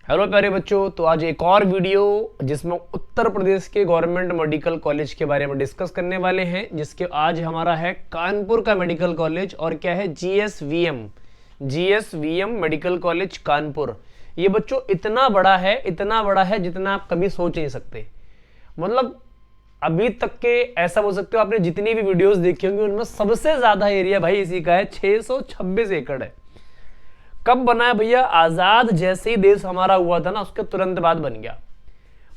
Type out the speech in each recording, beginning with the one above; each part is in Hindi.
हेलो प्यारे बच्चों, तो आज एक और वीडियो जिसमें उत्तर प्रदेश के गवर्नमेंट मेडिकल कॉलेज के बारे में डिस्कस करने वाले हैं। जिसके आज हमारा है कानपुर का मेडिकल कॉलेज और क्या है जीएसवीएम मेडिकल कॉलेज कानपुर। ये बच्चों इतना बड़ा है जितना आप कभी सोच नहीं सकते। मतलब अभी तक के ऐसा बोल सकते हो, आपने जितनी भी वीडियोस देखी होंगी उनमें सबसे ज्यादा एरिया भाई इसी का है, 626 एकड़ है। कब बना है भैया? आजाद जैसे ही देश हमारा हुआ था ना, उसके तुरंत बाद बन गया।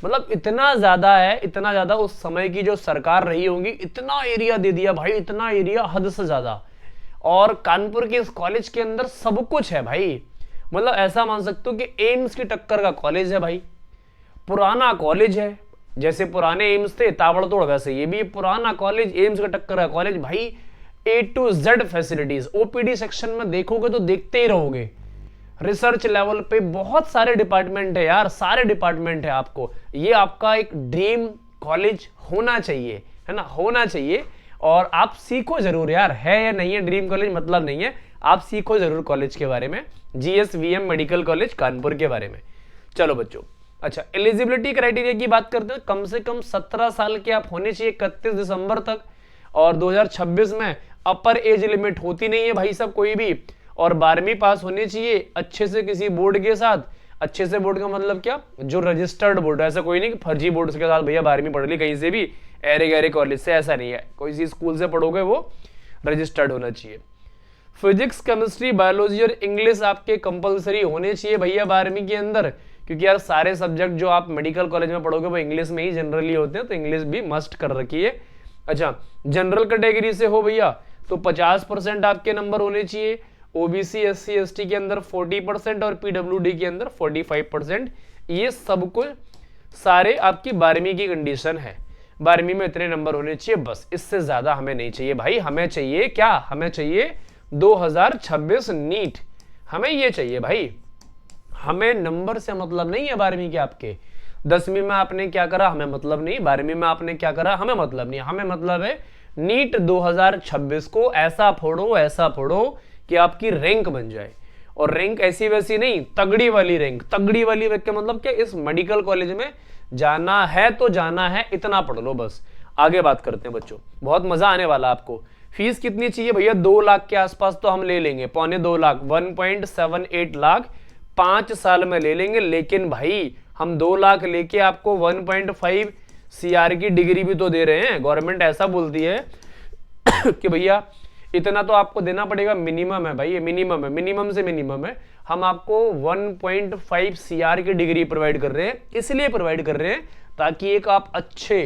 मतलब इतना ज्यादा उस समय की जो सरकार रही होगी, इतना एरिया दे दिया भाई, इतना एरिया हद से ज्यादा। और कानपुर के इस कॉलेज के अंदर सब कुछ है भाई। मतलब ऐसा मान सकते हो कि एम्स की टक्कर का कॉलेज है भाई। पुराना कॉलेज है, जैसे पुराने एम्स थे ताबड़तोड़, वैसे ये भी पुराना कॉलेज, एम्स का टक्कर का कॉलेज भाई। A to Z facilities. OPD section में देखोगे तो देखते ही रहोगे। रिसर्च लेवल पे बहुत सारे डिपार्टमेंट है यार, सारे डिपार्टमेंट है। आपको ये आपका एक ड्रीम कॉलेज होना चाहिए, है ना, होना चाहिए। और आप सीखो जरूर यार, है या नहीं है ड्रीम कॉलेज मतलब नहीं है, आप सीखो जरूर कॉलेज के बारे में, जीएसवीएम मेडिकल कॉलेज कानपुर के बारे में। चलो बच्चों, अच्छा एलिजिबिलिटी क्राइटेरिया की बात करते हैं। कम से कम 17 साल के आप होने चाहिए 31 दिसंबर तक। और 2026 में अपर एज लिमिट होती नहीं है भाई साहब कोई भी। और 12वीं पास होनी चाहिए अच्छे से किसी बोर्ड के साथ। अच्छे से बोर्ड का मतलब क्या? जो रजिस्टर्ड बोर्ड है, ऐसा कोई नहीं कि फर्जी बोर्ड के साथ भैया 12वीं पढ़ ली कहीं से भी एरे गहरे कॉलेज से, ऐसा नहीं है। कोई सी स्कूल से पढ़ोगे वो रजिस्टर्ड होना चाहिए। फिजिक्स, केमिस्ट्री, बायोलॉजी और इंग्लिश आपके कंपलसरी होने चाहिए भैया 12वीं के अंदर, क्योंकि यार सारे सब्जेक्ट जो आप मेडिकल कॉलेज में पढ़ोगे वो इंग्लिश में ही जनरली होते हैं, तो इंग्लिश भी मस्ट कर रखिए। अच्छा, जनरल कैटेगरी से हो भैया तो 50% आपके नंबर होने चाहिए। ओबीसी, एससी, एसटी के अंदर 40% और पीडब्ल्यूडी के अंदर 45%। ये सब कुछ सारे आपकी 12वीं की कंडीशन है। 12वीं में इतने नंबर होने चाहिए, बस इससे ज्यादा हमें नहीं चाहिए भाई। हमें चाहिए क्या? हमें चाहिए 2026 नीट, हमें ये चाहिए भाई। हमें नंबर से मतलब नहीं है 12वीं के आपके। 10वीं में आपने क्या करा हमें मतलब नहीं, 12वीं में आपने क्या करा हमें मतलब नहीं। हमें मतलब है नीट 2026 को ऐसा फोड़ो कि आपकी रैंक बन जाए। और रैंक ऐसी वैसी नहीं, तगड़ी वाली रैंक। तगड़ी वाली रैंक का मतलब क्या? इस मेडिकल कॉलेज में जाना है तो जाना है, इतना पढ़ लो बस। आगे बात करते हैं बच्चों, बहुत मजा आने वाला आपको। फीस कितनी चाहिए भैया? 2 लाख के आसपास तो हम ले लेंगे, 2.25 लाख, 1.78 लाख 5 साल में ले लेंगे। लेकिन भाई हम 2 लाख लेके आपको 1.5 CR की डिग्री भी तो दे रहे हैं। गवर्नमेंट ऐसा बोलती है कि भैया इतना तो आपको देना पड़ेगा, मिनिमम है भाई, ये मिनिमम है, मिनिमम से मिनिमम है। हम आपको 1.5 CR की डिग्री प्रोवाइड कर रहे हैं, इसलिए प्रोवाइड कर रहे हैं ताकि एक आप अच्छे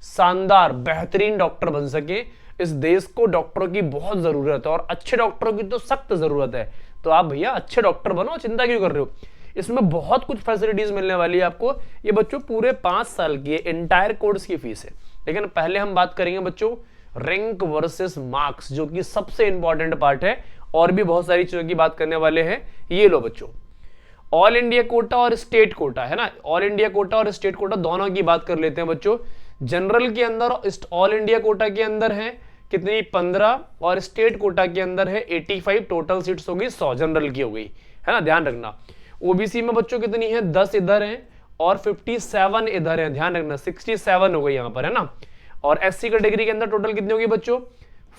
शानदार बेहतरीन डॉक्टर बन सके। इस देश को डॉक्टरों की बहुत जरूरत है और अच्छे डॉक्टरों की तो सख्त जरूरत है। तो आप भैया अच्छे डॉक्टर बनो, चिंता क्यों कर रहे हो? इसमें बहुत कुछ फैसिलिटीज मिलने वाली है आपको। ये बच्चों पूरे 5 साल की एंटायर कोर्स की फीस है। लेकिन पहले हम बात करेंगे बच्चों रैंक वर्सेस मार्क्स, जो कि सबसे इंपॉर्टेंट पार्ट है। और भी बहुत सारी चीजों की बात करने वाले हैं। ये लो बच्चों, ऑल इंडिया कोटा और स्टेट कोटा है ना, ऑल इंडिया कोटा और स्टेट कोटा दोनों की बात कर लेते हैं बच्चों। जनरल के अंदर ऑल इंडिया कोटा के अंदर है कितनी? 15 और स्टेट कोटा के अंदर है 85। टोटल सीट्स होगी 100 जनरल की हो गई, है ना, ध्यान रखना। ओबीसी में बच्चों कितनी है? 10 इधर हैं और 57 इधर हैं, ध्यान रखना, 67 हो गई यहां पर, है ना। और एससी कैटेगरी के अंदर टोटल कितनी होगी बच्चों?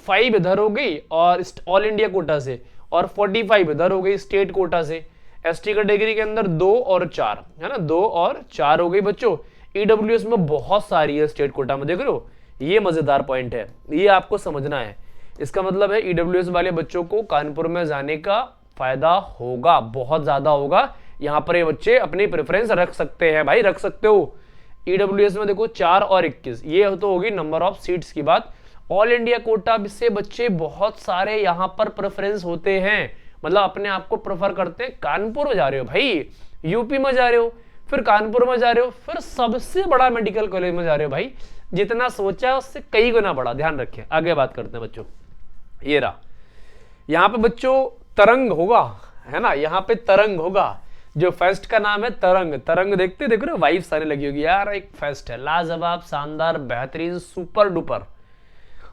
5 इधर हो गई और ऑल इंडिया कोटा से, और 45 इधर हो गई स्टेट कोटा से। एसटी कैटेगरी के अंदर 2 और 4, है ना, 2 और 4 हो गई बच्चों। ईडब्ल्यूएस में बहुत सारी है स्टेट कोटा में, देख रहे हो, ये मजेदार पॉइंट है, ये आपको समझना है। इसका मतलब है ईडब्ल्यूएस वाले बच्चों को कानपुर में जाने का फायदा होगा, बहुत ज्यादा होगा। यहां पर ये बच्चे अपनी प्रेफरेंस रख सकते हैं भाई, रख सकते हो। ईडब्ल्यूएस में देखो 4 और 21, ये तो होगी नंबर ऑफ सीट्स की बात। ऑल इंडिया कोटा से बच्चे बहुत सारे यहां पर प्रेफरेंस होते हैं, मतलब अपने आप को प्रेफर करते हैं। कानपुर में जा रहे हो भाई, यूपी में जा रहे हो, फिर कानपुर में जा रहे हो, फिर सबसे बड़ा मेडिकल कॉलेज में जा रहे हो भाई। जितना सोचा उससे कई गुना बड़ा, ध्यान रखें। आगे बात करते हैं बच्चों, ये रहा, यहां पे बच्चों तरंग होगा, है ना, यहाँ पे तरंग होगा। जो फेस्ट का नाम है तरंग। तरंग देखते देख रहे हो, वाइब्स आने लगी होगी यार। एक फेस्ट है लाजवाब, शानदार, बेहतरीन, सुपर डुपर।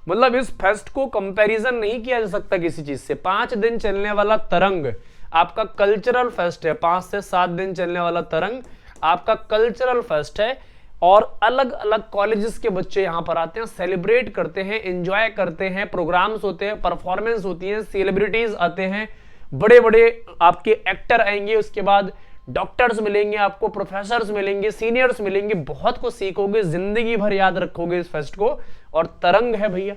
मतलब इस फेस्ट को कंपैरिजन नहीं किया जा सकता किसी चीज से। 5 दिन चलने वाला तरंग आपका कल्चरल फेस्ट है, 5 से 7 दिन चलने वाला तरंग आपका कल्चरल फेस्ट है। और अलग अलग कॉलेजेस के बच्चे यहां पर आते हैं, सेलिब्रेट करते हैं, एंजॉय करते हैं, प्रोग्राम्स होते हैं, परफॉर्मेंस होती है, सेलिब्रिटीज आते हैं, बड़े बड़े आपके एक्टर आएंगे, उसके बाद डॉक्टर्स मिलेंगे आपको, प्रोफेसर्स मिलेंगे, सीनियर्स मिलेंगे, बहुत कुछ सीखोगे, जिंदगी भर याद रखोगे इस फेस्ट को। और तरंग है भैया,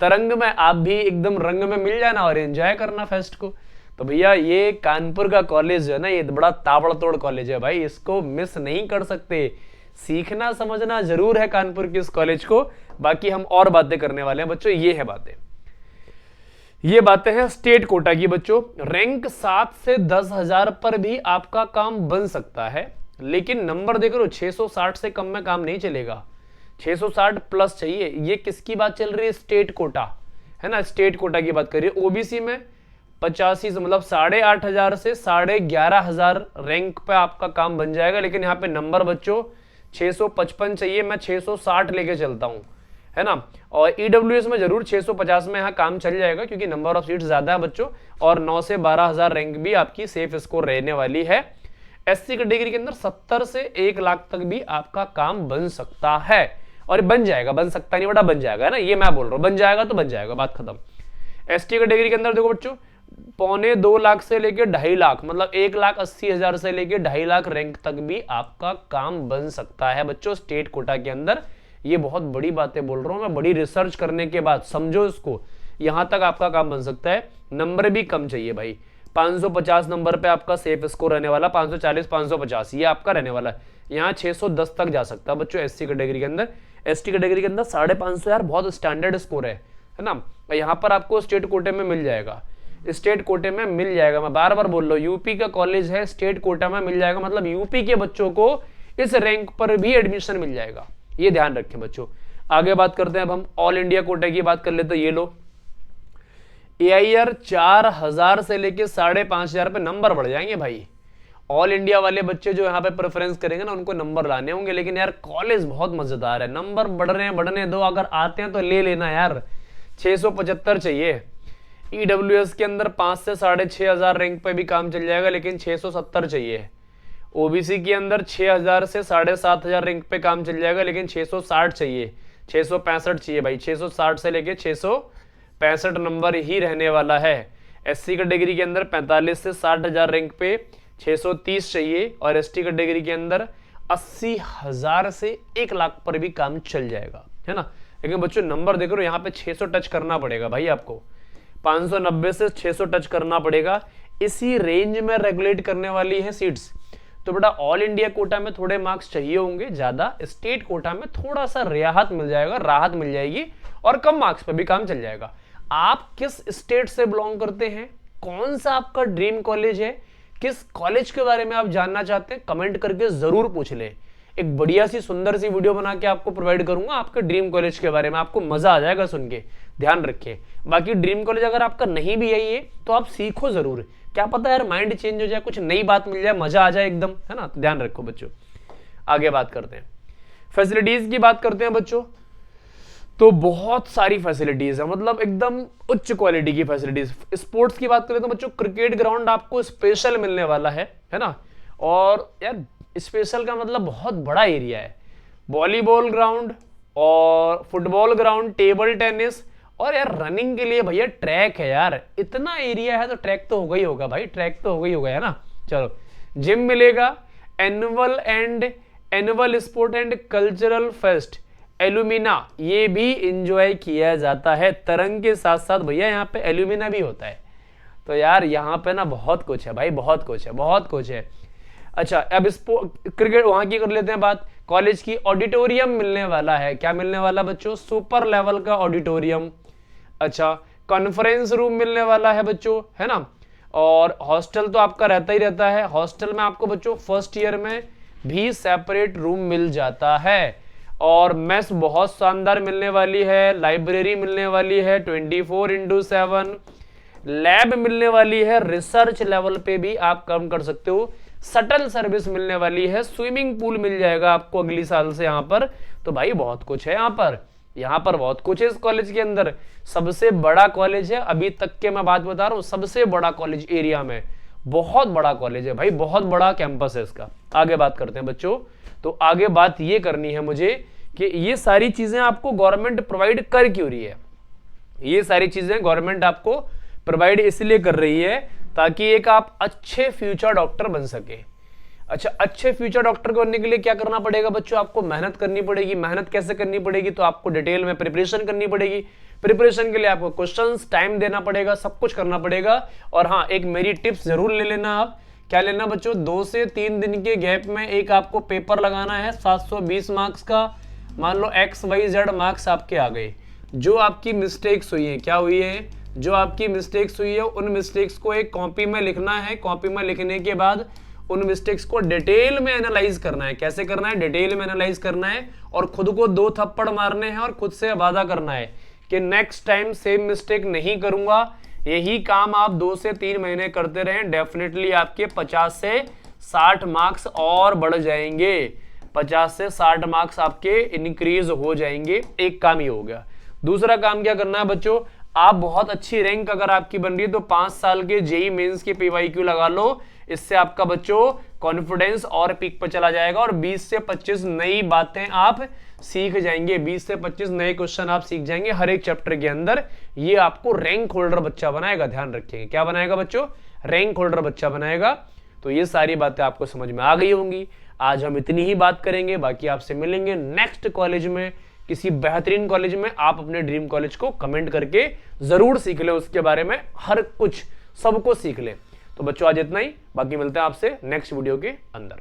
तरंग में आप भी एकदम रंग में मिल जाना और एंजॉय करना फेस्ट को। तो भैया ये कानपुर का कॉलेज है ना, ये बड़ा ताबड़तोड़ कॉलेज है भाई, इसको मिस नहीं कर सकते। सीखना समझना जरूर है कानपुर के इस कॉलेज को। बाकी हम और बातें करने वाले हैं बच्चों, ये है बातें, ये बातें हैं स्टेट कोटा की बच्चों। रैंक 7 से 10,000 पर भी आपका काम बन सकता है, लेकिन नंबर देख लो 660 से कम में काम नहीं चलेगा, 660 प्लस चाहिए। ये किसकी बात चल रही है? स्टेट कोटा है ना, स्टेट कोटा की बात करिए। ओबीसी में 85 से मतलब 8,500 से 11,500 रैंक पे आपका काम बन जाएगा, लेकिन यहाँ पे नंबर बच्चों 655 चाहिए, मैं 660 लेके चलता हूँ, है ना। और ईडब्ल्यूएस में जरूर 650 में यहाँ काम चल जाएगा, क्योंकि नंबर ऑफ सीट्स ज्यादा है बच्चों, और 9 से 12,000 रैंक भी आपकी सेफ स्कोर रहने वाली है। एससी कैटेगरी के अंदर 70 से 1 लाख तक भी आपका काम बन सकता है, और बन जाएगा, बन सकता नहीं बेटा, बन जाएगा, है ना, ये मैं बोल रहा हूँ, बन जाएगा तो बन जाएगा, बात खत्म। एसटी कैटेगरी के अंदर देखो बच्चों 1.25 लाख से लेके 2.5 लाख, मतलब 1,80,000 से लेके 2.5 लाख रैंक तक भी आपका काम बन सकता है बच्चों स्टेट कोटा के अंदर। ये बहुत बड़ी बातें बोल रहा हूं मैं, बड़ी रिसर्च करने के बाद, समझो इसको, यहां तक आपका काम बन सकता है। नंबर भी कम चाहिए भाई, 550 नंबर पे आपका सेफ स्कोर रहने वाला, 540 550 ये आपका रहने वाला है। यहाँ 610 तक जा सकता है बच्चों एससी कैटेगरी के अंदर। एसटी कैटेगरी के अंदर 550 यार बहुत स्टैंडर्ड स्कोर है ना। यहाँ पर आपको स्टेट कोटे में मिल जाएगा, स्टेट कोटे में मिल जाएगा, मैं बार बार बोल रहा हूँ, यूपी का कॉलेज है, स्टेट कोटा में मिल जाएगा, मतलब यूपी के बच्चों को इस रैंक पर भी एडमिशन मिल जाएगा, ये ध्यान रखें बच्चों। आगे बात करते हैं, अब हम ऑल इंडिया कोटे की बात कर लेते हैं। ये लो AIR 4,000 से लेके 5,500 पे नंबर बढ़ जाएंगे भाई। ऑल इंडिया वाले बच्चे जो यहाँ पे प्रेफरेंस करेंगे ना, उनको नंबर लाने होंगे, लेकिन यार कॉलेज बहुत मजेदार है, नंबर बढ़ रहे हैं, बढ़ने दो, अगर आते हैं तो ले लेना यार। 675 चाहिए। ईडब्ल्यूएस के अंदर 5 से 6,500 रैंक पे भी काम चल जाएगा, लेकिन 670 चाहिए। ओबीसी के अंदर 6,000 से 7,500 रैंक पे काम चल जाएगा, लेकिन 660 चाहिए, 665 चाहिए भाई, 660 से लेके 665 नंबर ही रहने वाला है। एससी कैटेगरी के अंदर 45 से 60,000 रैंक पे 630 चाहिए, और एसटी कैटेगरी के अंदर 80,000 से 1 लाख पर भी काम चल जाएगा, है ना। लेकिन बच्चों नंबर देखो यहाँ पे 600 टच करना पड़ेगा भाई आपको, 590 से 600 टच करना पड़ेगा, इसी रेंज में रेगुलेट करने वाली है सीट्स। तो बेटा ऑल इंडिया कोटा में थोड़े मार्क्स चाहिए होंगे ज्यादा, स्टेट कोटा में थोड़ा सा राहत मिल जाएगा, राहत मिल जाएगी, और कम मार्क्स पे भी काम चल जाएगा। आप किस स्टेट से बिलोंग करते हैं, कौन सा आपका ड्रीम कॉलेज है, किस कॉलेज के बारे में आप जानना चाहते हैं, कमेंट करके जरूर पूछ लें। एक बढ़िया सी सुंदर सी वीडियो बना के आपको प्रोवाइड करूंगा आपके ड्रीम कॉलेज के बारे में, आपको मजा आ जाएगा सुन के, ध्यान रखिए। बाकी ड्रीम कॉलेज अगर आपका नहीं भी है ये, तो आप सीखो जरूर, क्या पता यार माइंड चेंज हो जाए, कुछ नई बात मिल जाए, मजा आ जाए एकदम, है ना। तो ध्यान रखो बच्चों। आगे बात करते हैं, फैसिलिटीज की बात करते हैं बच्चों। तो बहुत सारी फैसिलिटीज है, मतलब एकदम उच्च क्वालिटी की फैसिलिटीज। स्पोर्ट्स की बात करें तो बच्चों क्रिकेट ग्राउंड आपको स्पेशल मिलने वाला है ना। और यार स्पेशल का मतलब बहुत बड़ा एरिया है, वॉलीबॉल ग्राउंड और फुटबॉल ग्राउंड, टेबल टेनिस, और यार रनिंग के लिए भैया ट्रैक है यार, इतना एरिया है तो ट्रैक तो होगा ही होगा भाई, ट्रैक तो होगा ही होगा, है ना। चलो जिम मिलेगा, annual sport and cultural fest alumina, ये भी इंजॉय किया जाता है। तरंग के साथ साथ भैया यहाँ पे एलुमिना भी होता है। तो यार यहाँ पे ना बहुत कुछ है भाई, बहुत कुछ है, बहुत कुछ है। अच्छा अब क्रिकेट वहां की कर लेते हैं बात। कॉलेज की ऑडिटोरियम मिलने वाला है, क्या मिलने वाला बच्चों, सुपर लेवल का ऑडिटोरियम। अच्छा कॉन्फ्रेंस रूम मिलने वाला है बच्चों, है ना। और हॉस्टल तो आपका रहता ही रहता है, हॉस्टल में आपको बच्चों फर्स्ट ईयर में भी सेपरेट रूम मिल जाता है। और मेस बहुत शानदार मिलने वाली है, लाइब्रेरी मिलने वाली है 24/7, लैब मिलने वाली है, रिसर्च लेवल पे भी आप काम कर सकते हो, शटल सर्विस मिलने वाली है, स्विमिंग पूल मिल जाएगा आपको अगली साल से यहाँ पर। तो भाई बहुत कुछ है यहाँ पर बहुत कुछ है इस कॉलेज के अंदर। सबसे बड़ा कॉलेज है अभी तक के, मैं बात बता रहा हूँ, सबसे बड़ा कॉलेज एरिया में, बहुत बड़ा कॉलेज है भाई, बहुत बड़ा कैंपस है इसका। आगे बात करते हैं बच्चों। तो आगे बात ये करनी है मुझे कि ये सारी चीजें आपको गवर्नमेंट प्रोवाइड कर क्यों रही है। ये सारी चीजें गवर्नमेंट आपको प्रोवाइड इसलिए कर रही है ताकि एक आप अच्छे फ्यूचर डॉक्टर बन सके। अच्छा, अच्छे फ्यूचर डॉक्टर बनने के लिए क्या करना पड़ेगा बच्चों, आपको मेहनत करनी पड़ेगी। मेहनत कैसे करनी पड़ेगी, तो आपको डिटेल में प्रिपरेशन करनी पड़ेगी। प्रिपरेशन के लिए आपको क्वेश्चंस, टाइम देना पड़ेगा, सब कुछ करना पड़ेगा। और हाँ, एक मेरी टिप्स जरूर ले लेना आप। क्या लेना बच्चों, 2 से 3 दिन के गैप में एक आपको पेपर लगाना है 720 मार्क्स का। मान लो XYZ मार्क्स आपके आ गए, जो आपकी मिस्टेक्स हुई है, क्या हुई है, जो आपकी मिस्टेक्स हुई है, उन मिस्टेक्स को एक कॉपी में लिखना है। कॉपी में लिखने के बाद उन मिस्टेक्स को डिटेल में एनालाइज करना है। कैसे करना है, डिटेल में एनालाइज करना है और खुद को 2 थप्पड़ मारने हैं और खुद से वादा करना है कि नेक्स्ट टाइम सेम मिस्टेक नहीं करूंगा। यही काम आप 2 से 3 महीने करते रहें, डेफिनेटली आपके 50 से 60 मार्क्स और बढ़ जाएंगे। 50 से 60 मार्क्स आपके इंक्रीज हो जाएंगे। एक काम ही हो गया। दूसरा काम क्या करना है बच्चों, आप बहुत अच्छी रैंक अगर आपकी बन रही है तो 5 साल के जेई मेंस के PYQ लगा लो। इससे आपका बच्चों कॉन्फिडेंस और पीक पर चला जाएगा और 20 से 25 नई बातें आप सीख जाएंगे। 20 से 25 नए क्वेश्चन आप सीख जाएंगे हर एक चैप्टर के अंदर। ये आपको रैंक होल्डर बच्चा बनाएगा। ध्यान रखिएगा, क्या बनाएगा बच्चों, रैंक होल्डर बच्चा बनाएगा। तो ये सारी बातें आपको समझ में आ गई होंगी। आज हम इतनी ही बात करेंगे, बाकी आपसे मिलेंगे नेक्स्ट कॉलेज में, किसी बेहतरीन कॉलेज में। आप अपने ड्रीम कॉलेज को कमेंट करके जरूर सीख ले, उसके बारे में हर कुछ सबको सीख ले। तो बच्चों आज इतना ही, बाकी मिलते हैं आपसे नेक्स्ट वीडियो के अंदर।